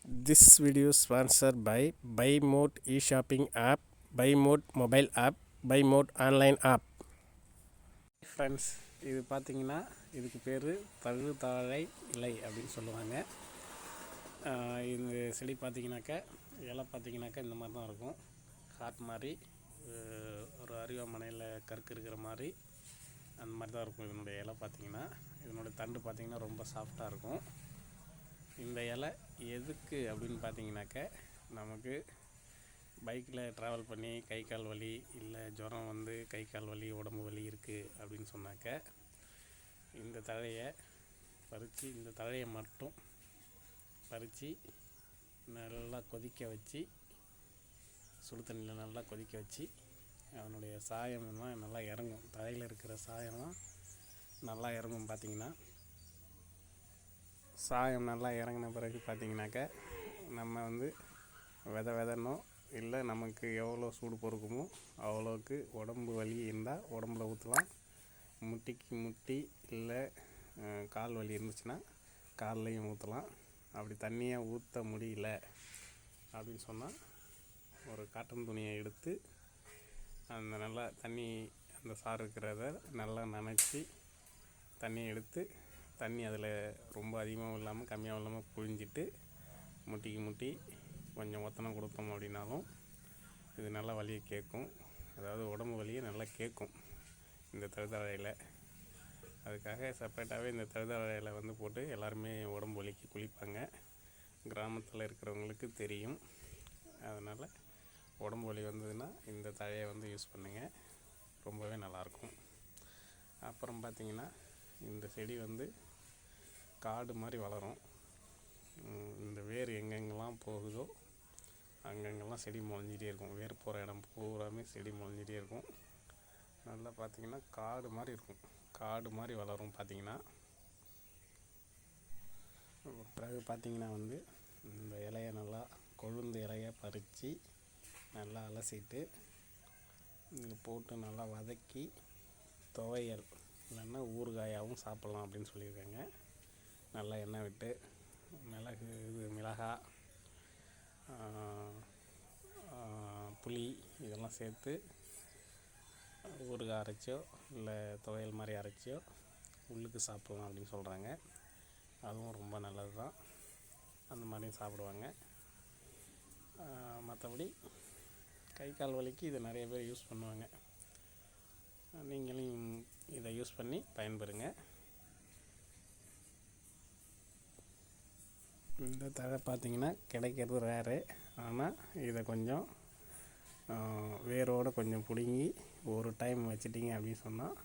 This video is sponsored by Buy Mode e-shopping app, Buy Mode mobile app, Buy Mode online app. Friends, இது பார்த்தீங்கன்னா இதுக்கு பேர் தழுதாழை இலை அப்படின்னு சொல்லுவாங்க. இந்த செடி பார்த்தீங்கன்னாக்கா இலை பார்த்தீங்கன்னாக்கா இந்த மாதிரி தான் இருக்கும். ஹார்ட் மாதிரி ஒரு அருவாமனையில் கருக்கு இருக்கிற மாதிரி அந்த மாதிரி தான் இருக்கும். இதனுடைய இலை பார்த்தீங்கன்னா, இதனுடைய தண்டு பார்த்தீங்கன்னா ரொம்ப சாஃப்டாக இருக்கும். இந்த இலை எதுக்கு அப்படின்னு பார்த்தீங்கன்னாக்க, நமக்கு பைக்கில் ட்ராவல் பண்ணி கை கால் வலி இல்லை ஜுரம் வந்து கை கால் வலி உடம்பு வலி இருக்குது அப்படின்னு சொன்னாக்க, இந்த தழையை பறித்து இந்த தழையை மட்டும் பறித்து நல்லா கொதிக்க வச்சு, சுடு தண்ணியில் நல்லா கொதிக்க வச்சு, அதனுடைய சாயம்லாம் நல்லா இறங்கும். தழையில் இருக்கிற சாயம்லாம் நல்லா இறங்கும். பார்த்திங்கன்னா சாயம் நல்லா இறங்கின பிறகு பார்த்திங்கனாக்க, நம்ம வந்து விதணும் இல்லை நமக்கு எவ்வளோ சூடு பொறுக்குமோ அவ்வளோக்கு உடம்பு வலி இருந்தால் உடம்புல ஊற்றலாம். முட்டிக்கு முட்டி இல்லை கால் வலி இருந்துச்சுன்னா கால்லையும் ஊற்றலாம். அப்படி தண்ணியாக ஊற்ற முடியல அப்படின்னு சொன்னால், ஒரு காட்டன் துணியை எடுத்து அந்த நல்லா தண்ணி அந்த சாறு இருக்கிறத நல்லா நனைச்சி தண்ணியை எடுத்து, தண்ணி அதில் ரொம்ப அதிகமாகவும் இல்லாமல் கம்மியாகவும் இல்லாமல் புழிஞ்சிட்டு முட்டிக்கு முட்டி கொஞ்சம் ஒத்தனம் கொடுத்தோம் அப்படின்னாலும் இது நல்லா வலியை கேட்கும். அதாவது உடம்பு வலியை நல்லா கேட்கும் இந்த தழுதாழையில். அதுக்காக செப்பரேட்டாகவே இந்த தழுதாழையில் வந்து போட்டு எல்லாருமே உடம்பு வலிக்கு குளிப்பாங்க. கிராமத்தில் இருக்கிறவங்களுக்கு தெரியும். அதனால் உடம்பு வலி வந்ததுன்னா இந்த தழையை வந்து யூஸ் பண்ணுங்கள், ரொம்பவே நல்லாயிருக்கும். அப்புறம் பார்த்திங்கன்னா, இந்த செடி வந்து காடு மாதிரி வளரும். இந்த வேர் எங்கெங்கெல்லாம் போகுதோ அங்கங்கெல்லாம் செடி முளைஞ்சிட்டே இருக்கும். வேர் போகிற இடம் பூராமே செடி முளைஞ்சிட்டே இருக்கும். நல்லா பார்த்திங்கன்னா காடு மாதிரி இருக்கும், காடு மாதிரி வளரும். பார்த்திங்கன்னா பிறகு பார்த்திங்கன்னா வந்து இந்த இலையை நல்லா கொழுந்து இலையை பறித்து நல்லா அலசிட்டு இதில் போட்டு நல்லா வதக்கி துவையல் இல்லைன்னா ஊறுகாயாகவும் சாப்பிட்லாம் அப்படின்னு சொல்லியிருக்காங்க. நல்லா எண்ணெய் விட்டு மிளகாய், புளி இதெல்லாம் சேர்த்து ஊறுகாய் அரைச்சோ இல்லை துவையல் மாதிரி அரைச்சோ உள்ளுக்கு சாப்பிட்லாம் அப்படின்னு சொல்கிறாங்க. அதுவும் ரொம்ப நல்லது தான், அந்த மாதிரியும் சாப்பிடுவாங்க. மற்றபடி கை கால் வலிக்கு இதை நிறைய பேர் யூஸ் பண்ணுவாங்க. நீங்களும் இதை யூஸ் பண்ணி பயன்பெறுங்க. இந்த தழை பார்த்திங்கன்னா கிடைக்கிறது ரேரு. ஆனால் இதை கொஞ்சம் வேரோடு கொஞ்சம் பிடுங்கி ஒரு டைம் வச்சிட்டிங்க அப்படின்னு சொன்னால்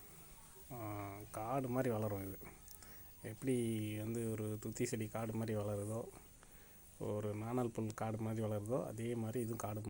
காடு மாதிரி வளரும். இது எப்படி வந்து ஒரு துத்தி செடி காடு மாதிரி வளருதோ, ஒரு நாணல் புல் காடு மாதிரி வளருதோ, அதே மாதிரி இதுவும் காடு